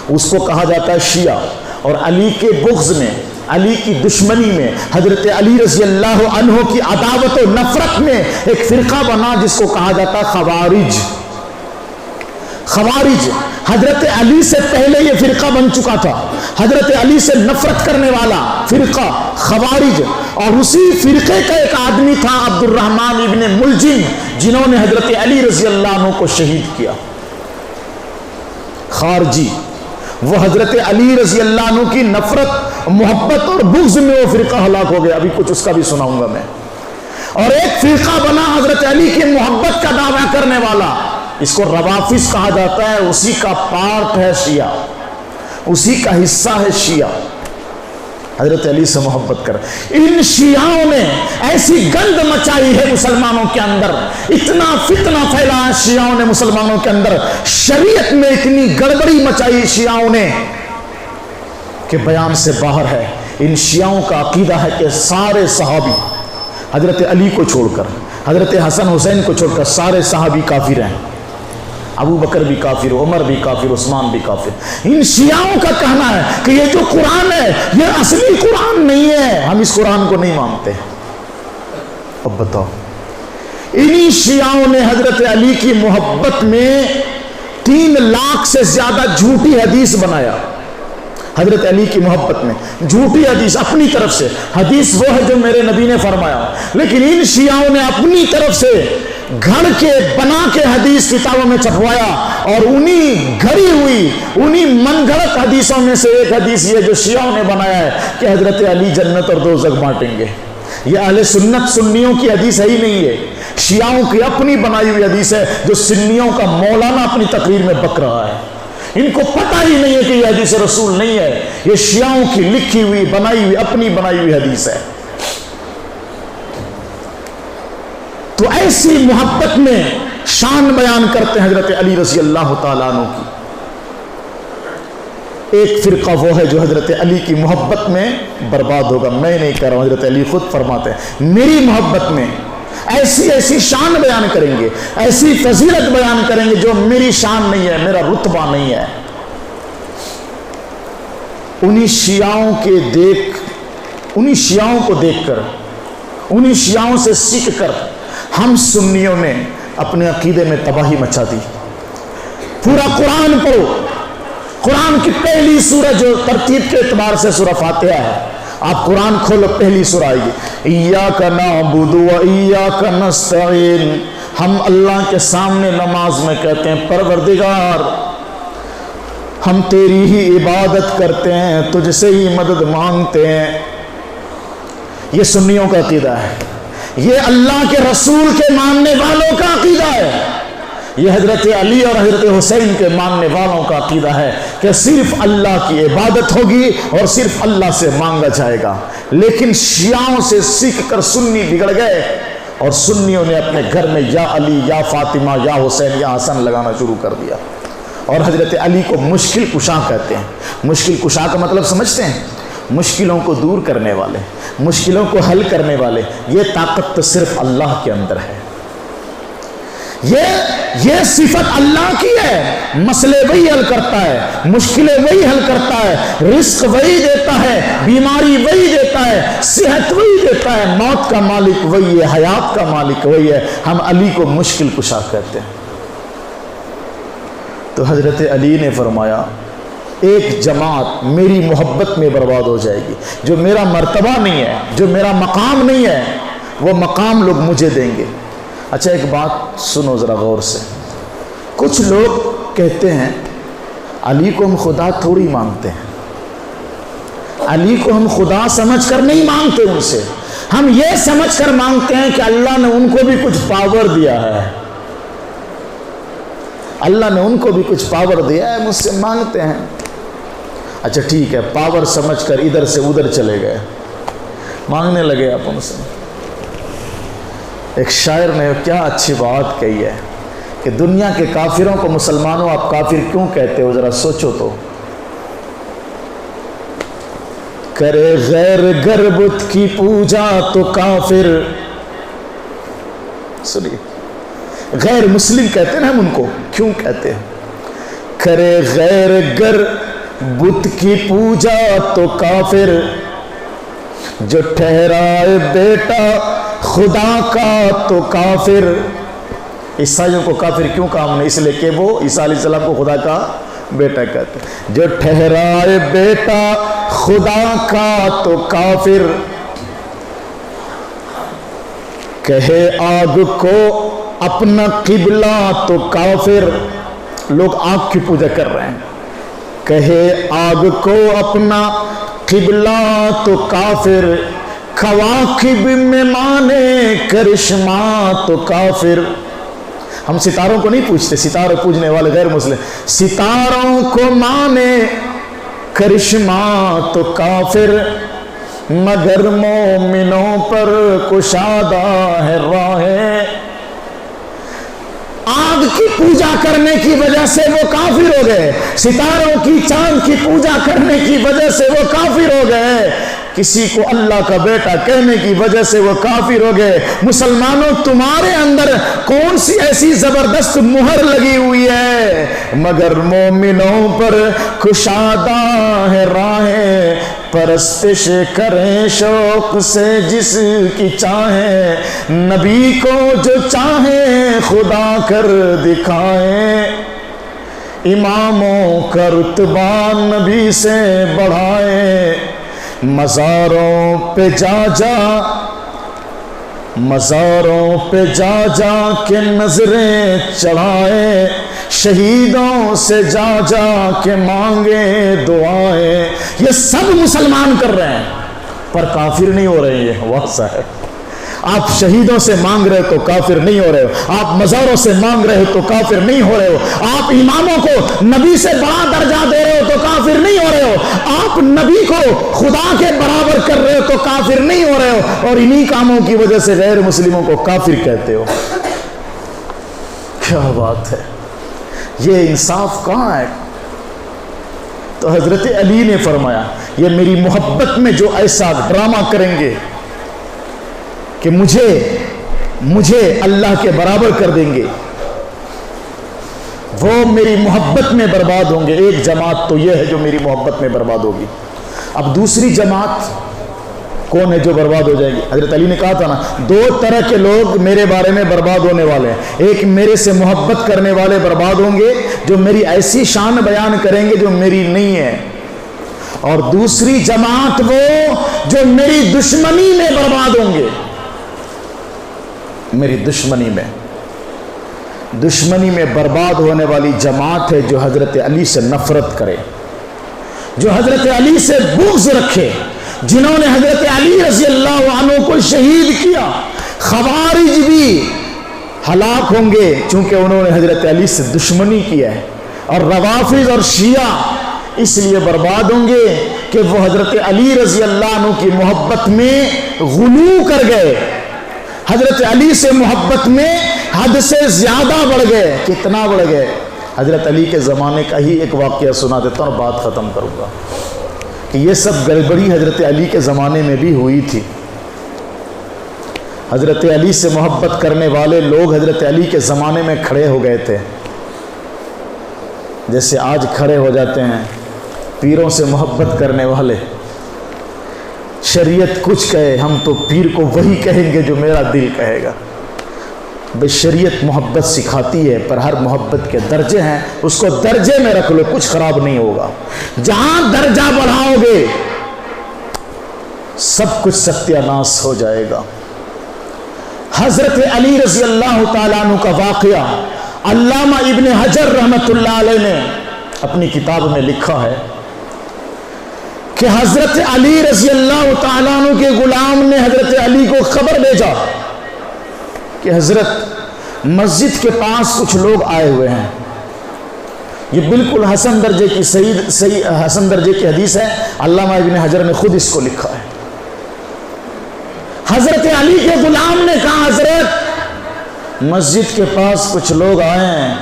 اس کو کہا جاتا ہے شیعہ۔ اور علی کے بغض میں، علی کی دشمنی میں، حضرت علی رضی اللہ عنہ کی عداوت و نفرت میں ایک فرقہ بنا جس کو کہا جاتا ہے خوارج۔ خوارج حضرت علی سے پہلے یہ فرقہ بن چکا تھا، حضرت علی سے نفرت کرنے والا فرقہ خوارج۔ اور اسی فرقے کا ایک آدمی تھا عبد الرحمن ابن ملجم، جنہوں نے حضرت علی رضی اللہ عنہ کو شہید کیا۔ خارجی، وہ حضرت علی رضی اللہ عنہ کی نفرت، محبت اور بغض میں وہ فرقہ ہلاک ہو گیا، ابھی کچھ اس کا بھی سناؤں گا میں۔ اور ایک فرقہ بنا حضرت علی کی محبت کا دعویٰ کرنے والا، اس کو روافض کہا جاتا ہے، اسی کا پارٹ ہے شیعہ، اسی کا حصہ ہے شیعہ، حضرت علی سے محبت کر۔ ان شیعوں نے ایسی گند مچائی ہے مسلمانوں کے اندر، اتنا فتنہ پھیلا ہے شیعوں نے مسلمانوں کے اندر، شریعت میں اتنی گڑبڑی مچائی شیعوں نے کہ بیان سے باہر ہے۔ ان شیعوں کا عقیدہ ہے کہ سارے صحابی حضرت علی کو چھوڑ کر، حضرت حسن حسین کو چھوڑ کر سارے صحابی کافر ہیں، ابو بکر بھی کافر، عمر بھی کافر، عثمان بھی کافر۔ ان شیعوں کا کہنا ہے کہ یہ جو قرآن ہے یہ اصلی قرآن نہیں ہے، ہم اس قرآن کو نہیں مانتے۔ اب بتاؤ، انہی شیعوں نے حضرت علی کی محبت میں 3 لاکھ سے زیادہ جھوٹی حدیث بنایا۔ حضرت علی کی محبت میں جھوٹی حدیث اپنی طرف سے، حدیث وہ ہے جو میرے نبی نے فرمایا، لیکن ان شیعوں نے اپنی طرف سے گھڑ کے بنا کے حدیث کتابوں میں چھپوایا، اور انہی گھڑی ہوئی، انہی من گھڑت حدیثوں میں سے ایک حدیث یہ جو شیعوں نے بنایا ہے کہ حضرت علی جنت اور دوزخ بانٹیں گے۔ یہ اہل سنت سنیوں کی حدیث ہے ہی نہیں ہے، شیعوں کی اپنی بنائی ہوئی حدیث ہے جو سنیوں کا مولانا اپنی تقریر میں بک رہا ہے۔ ان کو پتہ ہی نہیں ہے کہ یہ حدیث رسول نہیں ہے، یہ شیعوں کی لکھی ہوئی، بنائی ہوئی، اپنی بنائی ہوئی حدیث ہے۔ تو ایسی محبت میں شان بیان کرتے ہیں حضرت علی رضی اللہ تعالیٰ عنہ کی۔ ایک فرقہ وہ ہے جو حضرت علی کی محبت میں برباد ہوگا، میں نہیں کہہ رہا ہوں، حضرت علی خود فرماتے ہیں میری محبت میں ایسی ایسی شان بیان کریں گے، ایسی فضیلت بیان کریں گے جو میری شان نہیں ہے، میرا رتبہ نہیں ہے۔ انہی شیعوں کو دیکھ کر، انہی شیعوں سے سیکھ کر ہم سنیوں نے اپنے عقیدے میں تباہی مچا دی۔ پورا قرآن پڑھو، قرآن کی پہلی سورہ جو ترتیب کے اعتبار سے سورہ فاتحہ ہے، آپ قرآن کھولو، پہلی سورہ آئے گی ایاک نعبد و ایاک نستعین۔ ہم اللہ کے سامنے نماز میں کہتے ہیں پروردگار ہم تیری ہی عبادت کرتے ہیں، تجھ سے ہی مدد مانگتے ہیں۔ یہ سنیوں کا عقیدہ ہے، یہ اللہ کے رسول کے ماننے والوں کا عقیدہ ہے، یہ حضرت علی اور حضرت حسین کے ماننے والوں کا عقیدہ ہے کہ صرف اللہ کی عبادت ہوگی اور صرف اللہ سے مانگا جائے گا۔ لیکن شیعوں سے سیکھ کر سنی بگڑ گئے، اور سنیوں نے اپنے گھر میں یا علی یا فاطمہ یا حسین یا حسن لگانا شروع کر دیا، اور حضرت علی کو مشکل کشا کہتے ہیں۔ مشکل کشا کا مطلب سمجھتے ہیں؟ مشکلوں کو دور کرنے والے، مشکلوں کو حل کرنے والے۔ یہ طاقت تو صرف اللہ کے اندر ہے، یہ صفت اللہ کی ہے۔ مسئلے وہی حل کرتا ہے، مشکلیں وہی حل کرتا ہے، رزق وہی دیتا ہے، بیماری وہی دیتا ہے، صحت وہی دیتا ہے، موت کا مالک وہی ہے، حیات کا مالک وہی ہے۔ ہم علی کو مشکل کشا کہتے ہیں۔ تو حضرت علی نے فرمایا ایک جماعت میری محبت میں برباد ہو جائے گی، جو میرا مرتبہ نہیں ہے، جو میرا مقام نہیں ہے، وہ مقام لوگ مجھے دیں گے۔ اچھا ایک بات سنو ذرا غور سے، کچھ لوگ کہتے ہیں علی کو ہم خدا تھوڑی مانگتے ہیں، علی کو ہم خدا سمجھ کر نہیں مانگتے، ان سے ہم یہ سمجھ کر مانگتے ہیں کہ اللہ نے ان کو بھی کچھ پاور دیا ہے، اللہ نے ان کو بھی کچھ پاور دیا ہے، مجھ سے مانگتے ہیں۔ اچھا ٹھیک ہے، پاور سمجھ کر ادھر سے ادھر چلے گئے، مانگنے لگے آپ ان سے۔ ایک شاعر نے کیا اچھی بات کہی ہے کہ دنیا کے کافروں کو مسلمانوں آپ کافر کیوں کہتے ہو، ذرا سوچو تو۔ کرے غیر گر بت کی پوجا تو کافر، سنیے غیر مسلم کہتے ہیں ہم ان کو، کیوں کہتے ہیں؟ کرے غیر گر بت کی پوجا تو کافر، جو ٹھہرائے بیٹا خدا کا تو کافر۔ عیسائیوں کو کافر کیوں کہا ہم نے؟ اس لیے کہ وہ عیسیٰ علیہ السلام کو خدا کا بیٹا کہتے ہیں۔ جو ٹھہرائے بیٹا خدا کا تو کافر، کہے آگ کو اپنا قبلہ تو کافر۔ لوگ آگ کی پوجا کر رہے ہیں، کہے آگ کو اپنا قبلہ تو کافر، کواکب میں مانے کرشمہ تو کافر۔ ہم ستاروں کو نہیں پوچھتے، ستاروں پوجنے والے غیر مسلم، ستاروں کو مانے کرشمہ تو کافر، مگر مومنوں پر کشادہ ہے راہیں۔ آگ کی پوجا کرنے کی وجہ سے وہ کافر ہو گئے، ستاروں کی چاند کی پوجا کرنے کی وجہ سے وہ کافر ہو گئے، کسی کو اللہ کا بیٹا کہنے کی وجہ سے وہ کافر ہو گئے۔ مسلمانوں تمہارے اندر کون سی ایسی زبردست مہر لگی ہوئی ہے؟ مگر مومنوں پر کشادہ ہے راہیں، پرستش کریں شوق سے جس کی چاہیں، نبی کو جو چاہیں خدا کر دکھائیں، اماموں کا رتبہ نبی سے بڑھائیں، مزاروں پہ جا جا کے نظریں چڑھائیں، شہیدوں سے جا جا کے مانگے دعائیں۔ یہ سب مسلمان کر رہے ہیں پر کافر نہیں ہو رہے ہیں۔ واہ صاحب، آپ شہیدوں سے مانگ رہے تو کافر نہیں ہو رہے ہو، آپ مزاروں سے مانگ رہے تو کافر نہیں ہو رہے ہو، آپ اماموں کو نبی سے بڑا درجہ دے رہے ہو تو کافر نہیں ہو رہے ہو، آپ نبی کو خدا کے برابر کر رہے ہو تو کافر نہیں ہو رہے ہو، اور انہی کاموں کی وجہ سے غیر مسلموں کو کافر کہتے ہو۔ کیا بات ہے، یہ انصاف کہاں ہے؟ تو حضرت علی نے فرمایا یہ میری محبت میں جو ایسا ڈرامہ کریں گے کہ مجھے اللہ کے برابر کر دیں گے، وہ میری محبت میں برباد ہوں گے۔ ایک جماعت تو یہ ہے جو میری محبت میں برباد ہوگی۔ اب دوسری جماعت کون ہے جو برباد ہو جائے گی؟ حضرت علی نے کہا تھا نا، دو طرح کے لوگ میرے بارے میں برباد ہونے والے ہیں، ایک میرے سے محبت کرنے والے برباد ہوں گے جو میری ایسی شان بیان کریں گے جو میری نہیں ہے، اور دوسری جماعت وہ جو میری دشمنی میں برباد ہوں گے۔ میری دشمنی میں برباد ہونے والی جماعت ہے جو حضرت علی سے نفرت کرے، جو حضرت علی سے بغض رکھے، جنہوں نے حضرت علی رضی اللہ عنہ کو شہید کیا۔ خوارج بھی ہلاک ہوں گے چونکہ انہوں نے حضرت علی سے دشمنی کی ہے، اور روافض اور شیعہ اس لیے برباد ہوں گے کہ وہ حضرت علی رضی اللہ عنہ کی محبت میں غلو کر گئے، حضرت علی سے محبت میں حد سے زیادہ بڑھ گئے۔ کتنا بڑھ گئے؟ حضرت علی کے زمانے کا ہی ایک واقعہ سنا دیتا ہوں اور بات ختم کروں گا کہ یہ سب گڑبڑی حضرت علی کے زمانے میں بھی ہوئی تھی۔ حضرت علی سے محبت کرنے والے لوگ حضرت علی کے زمانے میں کھڑے ہو گئے تھے، جیسے آج کھڑے ہو جاتے ہیں پیروں سے محبت کرنے والے۔ شریعت کچھ کہے ہم تو پیر کو وہی کہیں گے جو میرا دل کہے گا۔ بے شریعت محبت سکھاتی ہے، پر ہر محبت کے درجے ہیں، اس کو درجے میں رکھ لو، کچھ خراب نہیں ہوگا۔ جہاں درجہ بڑھاؤ گے سب کچھ ستیہ ناش ہو جائے گا۔ حضرت علی رضی اللہ تعالیٰ عنہ کا واقعہ علامہ ابن حجر رحمۃ اللہ علیہ نے اپنی کتاب میں لکھا ہے کہ حضرت علی رضی اللہ تعالیٰ عنہ کے غلام نے حضرت علی کو خبر بھیجا کہ حضرت مسجد کے پاس کچھ لوگ آئے ہوئے ہیں۔ یہ بالکل حسن درجے کی صحیح حسن درجے کی حدیث ہے، علامہ ابن حجر نے خود اس کو لکھا ہے۔ حضرت علی کے غلام نے کہا حضرت مسجد کے پاس کچھ لوگ آئے ہیں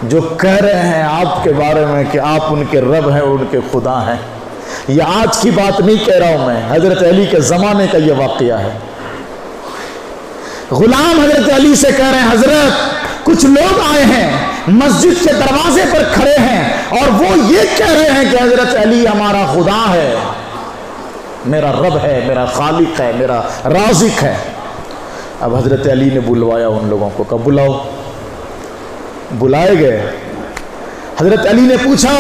جو کہہ رہے ہیں آپ کے بارے میں کہ آپ ان کے رب ہیں، ان کے خدا ہیں۔ یہ آج کی بات نہیں کہہ رہا ہوں میں، حضرت علی کے زمانے کا یہ واقعہ ہے۔ غلام حضرت علی سے کہہ رہے ہیں حضرت کچھ لوگ آئے ہیں مسجد کے دروازے پر کھڑے ہیں اور وہ یہ کہہ رہے ہیں کہ حضرت علی ہمارا خدا ہے، میرا رب ہے، میرا خالق ہے، میرا رازق ہے۔ اب حضرت علی نے بلوایا ان لوگوں کو، کب بلاؤ؟ بلائے گئے۔ حضرت علی نے پوچھا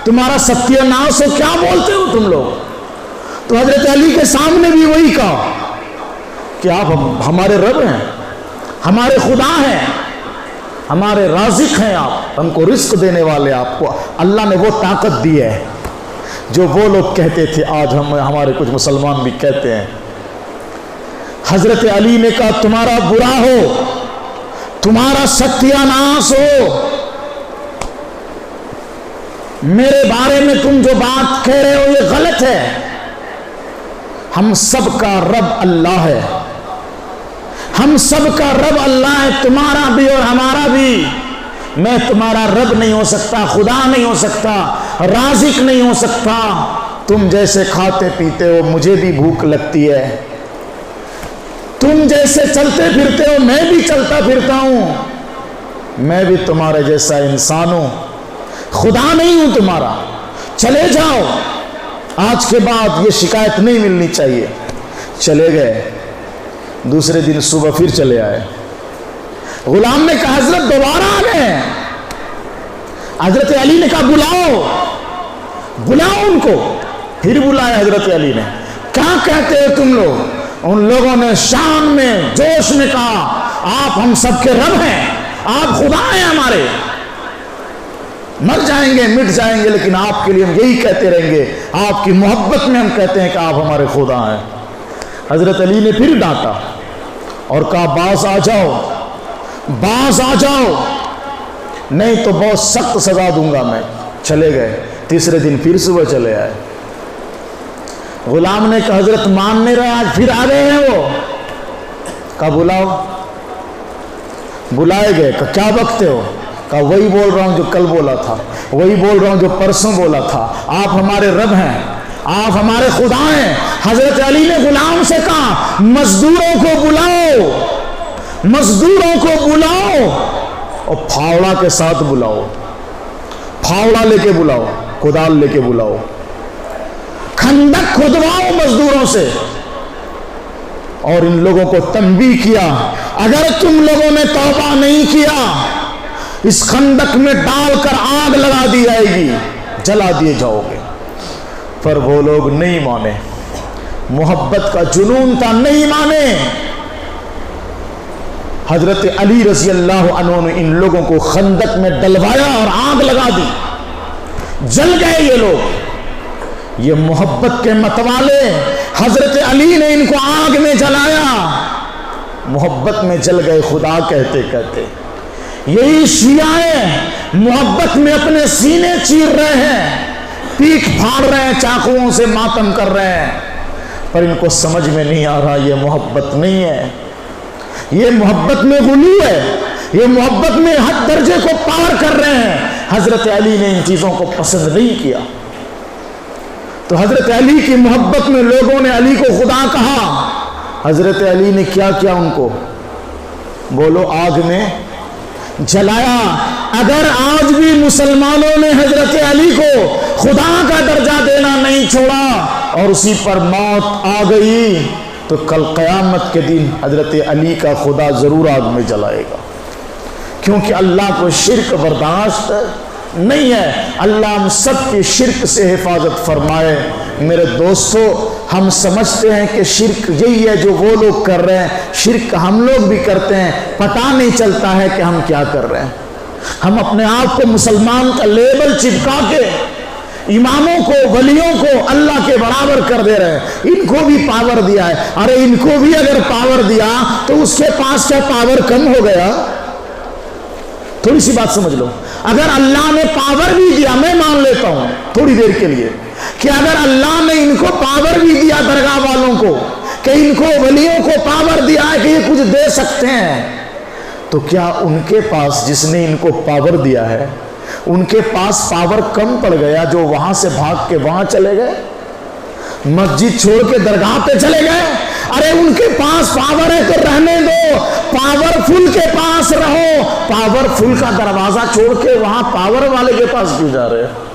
تمہارا ستیہ ناش ہو، کیا بولتے ہو تم لوگ؟ تو حضرت علی کے سامنے بھی وہی کہا کہ آپ ہمارے رب ہیں، ہمارے خدا ہیں، ہمارے رازق ہیں، آپ ہم کو رزق دینے والے، آپ کو اللہ نے وہ طاقت دی ہے جو وہ لوگ کہتے تھے، آج ہمارے کچھ مسلمان بھی کہتے ہیں۔ حضرت علی نے کہا تمہارا برا ہو، تمہارا ستیہ ناش ہو، میرے بارے میں تم جو بات کہہ رہے ہو یہ غلط ہے۔ ہم سب کا رب اللہ ہے، ہم سب کا رب اللہ ہے، تمہارا بھی اور ہمارا بھی۔ میں تمہارا رب نہیں ہو سکتا، خدا نہیں ہو سکتا، رازق نہیں ہو سکتا۔ تم جیسے کھاتے پیتے ہو مجھے بھی بھوک لگتی ہے، تم جیسے چلتے پھرتے ہو میں بھی چلتا پھرتا ہوں، میں بھی تمہارے جیسا انسان ہوں، خدا نہیں ہوں تمہارا۔ چلے جاؤ، آج کے بعد یہ شکایت نہیں ملنی چاہیے۔ چلے گئے، دوسرے دن صبح پھر چلے آئے۔ غلام نے کہا حضرت دوبارہ آ گئے۔ حضرت علی نے کہا بلاؤ، بلاؤ ان کو۔ پھر بلایا حضرت علی نے، کیا کہتے ہو تم لوگ؟ ان لوگوں نے شان میں جوش میں کہا آپ ہم سب کے رب ہیں، آپ خدا ہیں ہمارے، مر جائیں گے مٹ جائیں گے لیکن آپ کے لیے ہم یہی کہتے رہیں گے، آپ کی محبت میں ہم کہتے ہیں کہ آپ ہمارے خدا ہیں۔ حضرت علی نے پھر ڈانٹا اور کہا باز آ جاؤ، باز آ جاؤ، نہیں تو بہت سخت سزا دوں گا میں۔ چلے گئے، تیسرے دن پھر صبح چلے آئے۔ غلام نے کہا حضرت مان نہیں رہے، آج پھر آ گئے ہیں وہ۔ کہا بلاؤ، بلائے گئے۔ کہا کیا بکتے ہو؟ کہا وہی بول رہا ہوں جو کل بولا تھا، وہی بول رہا ہوں جو پرسوں بولا تھا، آپ ہمارے رب ہیں، آپ ہمارے خدا ہیں۔ حضرت علی نے غلام سے کہا مزدوروں کو بلاؤ، مزدوروں کو بلاؤ اور پھاوڑا کے ساتھ بلاؤ، پھاوڑا لے کے بلاؤ، کدال لے کے بلاؤ، کھندق کھدواؤ مزدوروں سے۔ اور ان لوگوں کو تنبیہ کیا اگر تم لوگوں نے توبہ نہیں کیا اس خندق میں ڈال کر آگ لگا دی جائے گی، جلا دیے جاؤ گے۔ پر وہ لوگ نہیں مانے، محبت کا جنون تھا، نہیں مانے۔ حضرت علی رضی اللہ عنہ نے ان لوگوں کو خندق میں ڈلوایا اور آگ لگا دی، جل گئے یہ لوگ۔ یہ محبت کے متوالے حضرت علی نے ان کو آگ میں جلایا، محبت میں جل گئے خدا کہتے کہتے۔ یہی شیعہ محبت میں اپنے سینے چیر رہے ہیں، پیٹھ پھاڑ رہے ہیں، چاقوؤں سے ماتم کر رہے ہیں، پر ان کو سمجھ میں نہیں آ رہا یہ محبت نہیں ہے، یہ محبت میں غلو ہے، یہ محبت میں حد درجے کو پار کر رہے ہیں. حضرت علی نے ان چیزوں کو پسند نہیں کیا. تو حضرت علی کی محبت میں لوگوں نے علی کو خدا کہا. حضرت علی نے کیا کیا ان کو؟ بولو آگ میں جلایا. اگر آج بھی مسلمانوں نے حضرت علی کو خدا کا درجہ دینا نہیں چھوڑا اور اسی پر موت آ گئی تو کل قیامت کے دن حضرت علی کا خدا ضرور آگ میں جلائے گا. کیونکہ اللہ کو شرک برداشت نہیں ہے. اللہ ہم سب کی شرک سے حفاظت فرمائے. میرے دوستو، ہم سمجھتے ہیں کہ شرک یہی ہے جو وہ لوگ کر رہے ہیں. شرک ہم لوگ بھی کرتے ہیں، پتہ نہیں چلتا ہے کہ ہم کیا کر رہے ہیں. ہم اپنے آپ کو مسلمان کا لیبل چپکا کے اماموں کو، ولیوں کو اللہ کے برابر کر دے رہے ہیں. ان کو بھی پاور دیا ہے. ارے ان کو بھی اگر پاور دیا تو اس کے پاس کیا پاور کم ہو گیا؟ تھوڑی سی بات سمجھ لو. اگر اللہ نے پاور بھی دیا، میں مان لیتا ہوں تھوڑی دیر کے لیے کہ اگر اللہ نے ان کو پاور بھی دیا، درگاہ والوں کو، کہ ان کو ولیوں کو پاور دیا ہے کہ یہ کچھ دے سکتے ہیں، تو کیا ان کے پاس جس نے ان کو پاور دیا ہے ان کے پاس پاور کم پڑ گیا جو وہاں سے بھاگ کے وہاں چلے گئے، مسجد چھوڑ کے درگاہ پہ چلے گئے؟ ارے ان کے پاس پاور ہے تو رہنے دو، پاورفل کے پاس رہو. پاورفل کا دروازہ چھوڑ کے وہاں پاور والے کے پاس کیوں جا رہے ہیں؟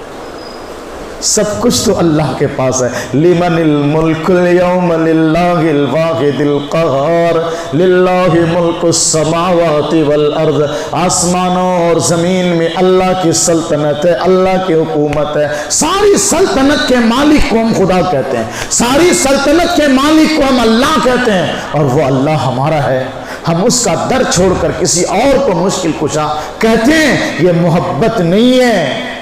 سب کچھ تو اللہ کے پاس ہے. لمن الملک اليوم للہ الواحد القہار للہ ملک السماوات والارض. آسمانوں اور زمین میں اللہ کی سلطنت ہے، اللہ کی حکومت ہے. ساری سلطنت کے مالک کو ہم خدا کہتے ہیں، ساری سلطنت کے مالک کو ہم اللہ کہتے ہیں، اور وہ اللہ ہمارا ہے. ہم اس کا در چھوڑ کر کسی اور کو مشکل کشا کہتے ہیں. یہ محبت نہیں ہے،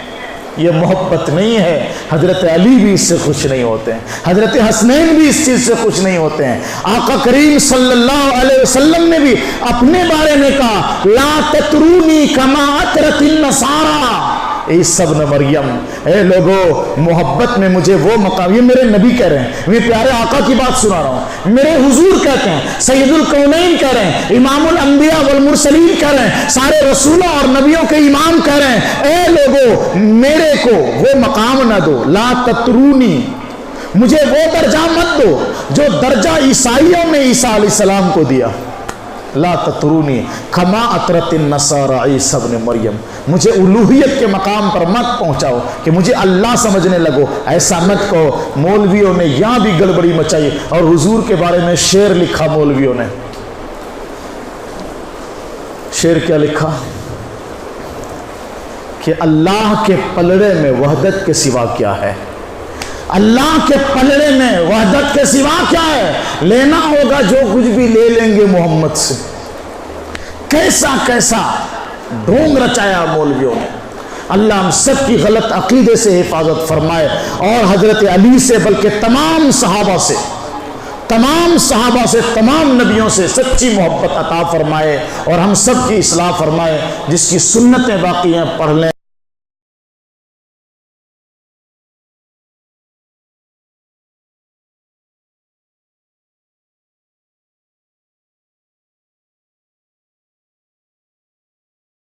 یہ محبت نہیں ہے. حضرت علی بھی اس سے خوش نہیں ہوتے ہیں، حضرت حسنین بھی اس چیز سے خوش نہیں ہوتے ہیں. آقا کریم صلی اللہ علیہ وسلم نے بھی اپنے بارے میں کہا لا تطرونی کما اطرت النصارى عیسی ابن مریم. اے لوگو، محبت میں مجھے وہ مقام، یہ میرے نبی کہہ رہے ہیں، میں پیارے آقا کی بات سنا رہا ہوں، میرے حضور کہتے ہیں، سید الکونین کہہ رہے ہیں، امام الانبیاء والمرسلین کہہ رہے ہیں، سارے رسولوں اور نبیوں کے امام کہہ رہے ہیں، اے لوگو میرے کو وہ مقام نہ دو، لا تطرونی، مجھے وہ درجہ مت دو جو درجہ عیسائیوں نے عیسیٰ علیہ السلام کو دیا. لا تطرونی کما اطرت النصارى عیسی ابن مریم. مجھے الوہیت کے مقام پر مت پہنچاؤ کہ مجھے اللہ سمجھنے لگو، ایسا مت کہو. مولویوں نے یہاں بھی گڑبڑی مچائی اور حضور کے بارے میں شعر لکھا. مولویوں نے شعر کیا لکھا کہ اللہ کے پلڑے میں وحدت کے سوا کیا ہے، اللہ کے پلڑے میں وحدت کے سوا کیا ہے، لینا ہوگا جو کچھ بھی لے لیں گے محمد سے. کیسا کیسا ڈھونگ رچایا مولویوں نے. اللہ ہم سب کی غلط عقیدے سے حفاظت فرمائے اور حضرت علی سے بلکہ تمام صحابہ سے، تمام نبیوں سے سچی محبت عطا فرمائے اور ہم سب کی اصلاح فرمائے. جس کی سنتیں باقی ہیں پڑھ لیں.